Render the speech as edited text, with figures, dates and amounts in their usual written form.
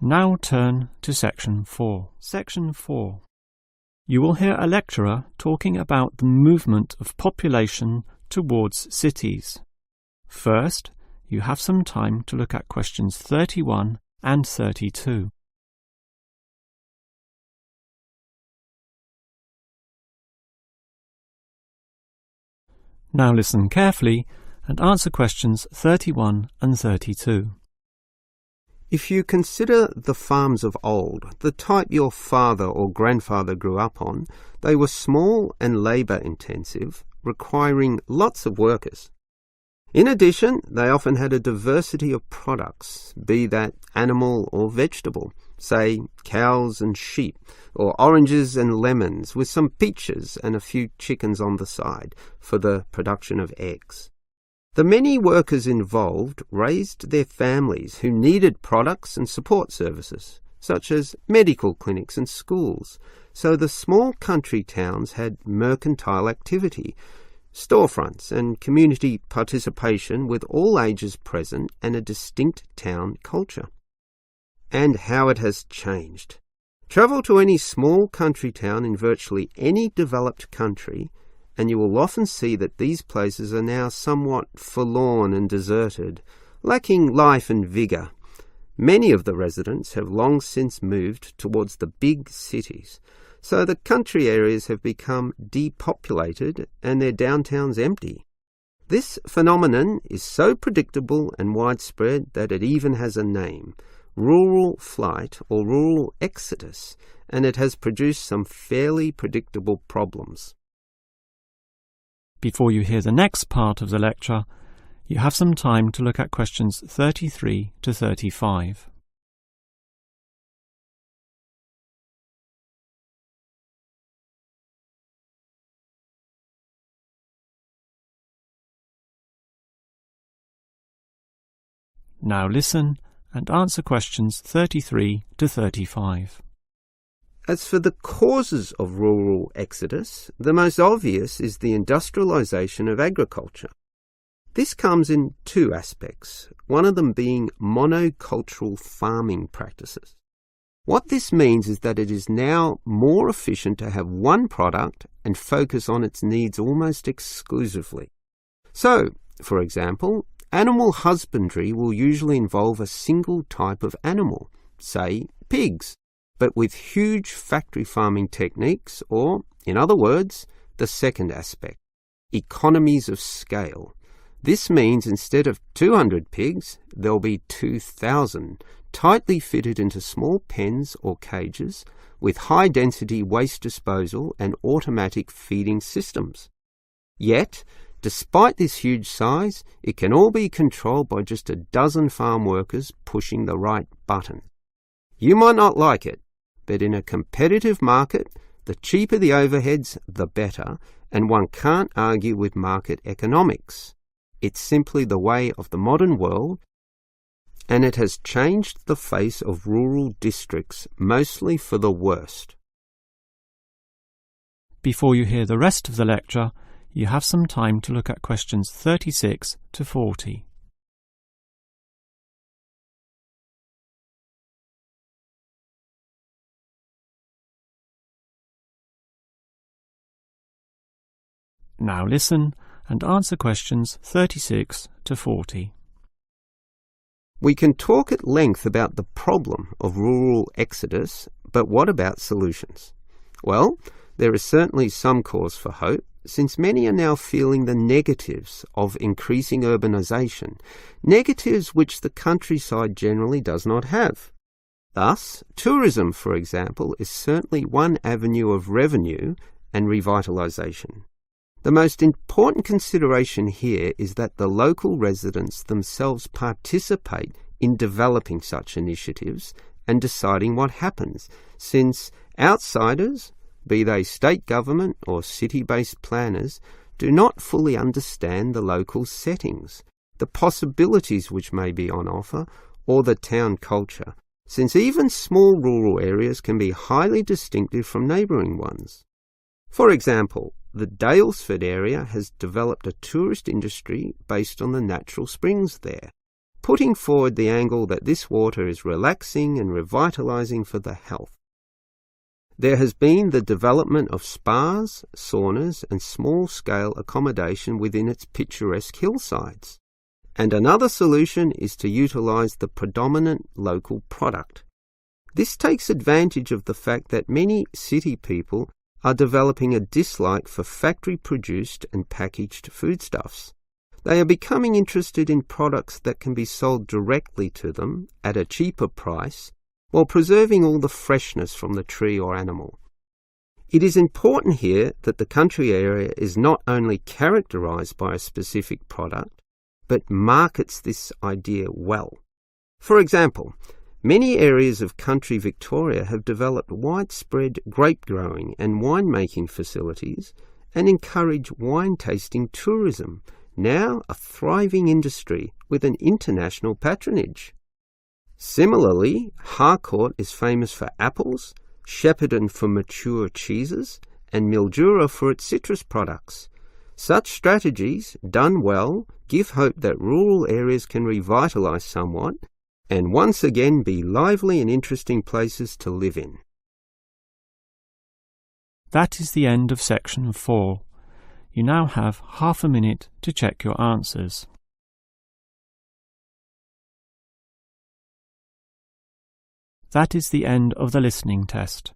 Now turn to Section 4. Section 4. You will hear a lecturer talking about the movement of population towards cities. First, you have some time to look at questions 31 and 32. Now listen carefully and answer questions 31 and 32. If you consider the farms of old, the type your father or grandfather grew up on, they were small and labour-intensive, requiring lots of workers. In addition, they often had a diversity of products, be that animal or vegetable, say cows and sheep, or oranges and lemons, with some peaches and a few chickens on the side for the production of eggs. The many workers involved raised their families who needed products and support services, such as medical clinics and schools, so the small country towns had mercantile activity, storefronts and community participation with all ages present and a distinct town culture. And how it has changed. Travel to any small country town in virtually any developed country, and you will often see that these places are now somewhat forlorn and deserted, lacking life and vigour. Many of the residents have long since moved towards the big cities, so the country areas have become depopulated and their downtowns empty. This phenomenon is so predictable and widespread that it even has a name, rural flight or rural exodus, and it has produced some fairly predictable problems. Before you hear the next part of the lecture, you have some time to look at questions 33 to 35. Now listen and answer questions 33 to 35. As for the causes of rural exodus, the most obvious is the industrialisation of agriculture. This comes in two aspects, one of them being monocultural farming practices. What this means is that it is now more efficient to have one product and focus on its needs almost exclusively. So, for example, animal husbandry will usually involve a single type of animal, say pigs, but with huge factory farming techniques, or, in other words, the second aspect, economies of scale. This means instead of 200 pigs, there'll be 2,000, tightly fitted into small pens or cages, with high-density waste disposal and automatic feeding systems. Yet, despite this huge size, it can all be controlled by just a dozen farm workers pushing the right button. You might not like it, but in a competitive market, the cheaper the overheads, the better, and one can't argue with market economics. It's simply the way of the modern world, and it has changed the face of rural districts, mostly for the worst. Before you hear the rest of the lecture, you have some time to look at questions 36 to 40. Now listen and answer questions 36 to 40. We can talk at length about the problem of rural exodus, but what about solutions? Well, there is certainly some cause for hope, since many are now feeling the negatives of increasing urbanisation, negatives which the countryside generally does not have. Thus, tourism, for example, is certainly one avenue of revenue and revitalisation. The most important consideration here is that the local residents themselves participate in developing such initiatives and deciding what happens, since outsiders, be they state government or city-based planners, do not fully understand the local settings, the possibilities which may be on offer, or the town culture, since even small rural areas can be highly distinctive from neighbouring ones. For example, the Daylesford area has developed a tourist industry based on the natural springs there. putting forward the angle that this water is relaxing and revitalizing for the health. There has been the development of spas, saunas, and small-scale accommodation within its picturesque hillsides. And another solution is to utilize the predominant local product. This takes advantage of the fact that many city people are developing a dislike for factory-produced and packaged foodstuffs. They are becoming interested in products that can be sold directly to them at a cheaper price while preserving all the freshness from the tree or animal. It is important here that the country area is not only characterized by a specific product, but markets this idea well. For example, many areas of country Victoria have developed widespread grape growing and winemaking facilities and encourage wine tasting tourism, now a thriving industry with an international patronage. Similarly, Harcourt is famous for apples, Shepparton for mature cheeses, and Mildura for its citrus products. Such strategies, done well, give hope that rural areas can revitalise somewhat and once again be lively and interesting places to live in. That is the end of section 4. You now have half a minute to check your answers. That is the end of the listening test.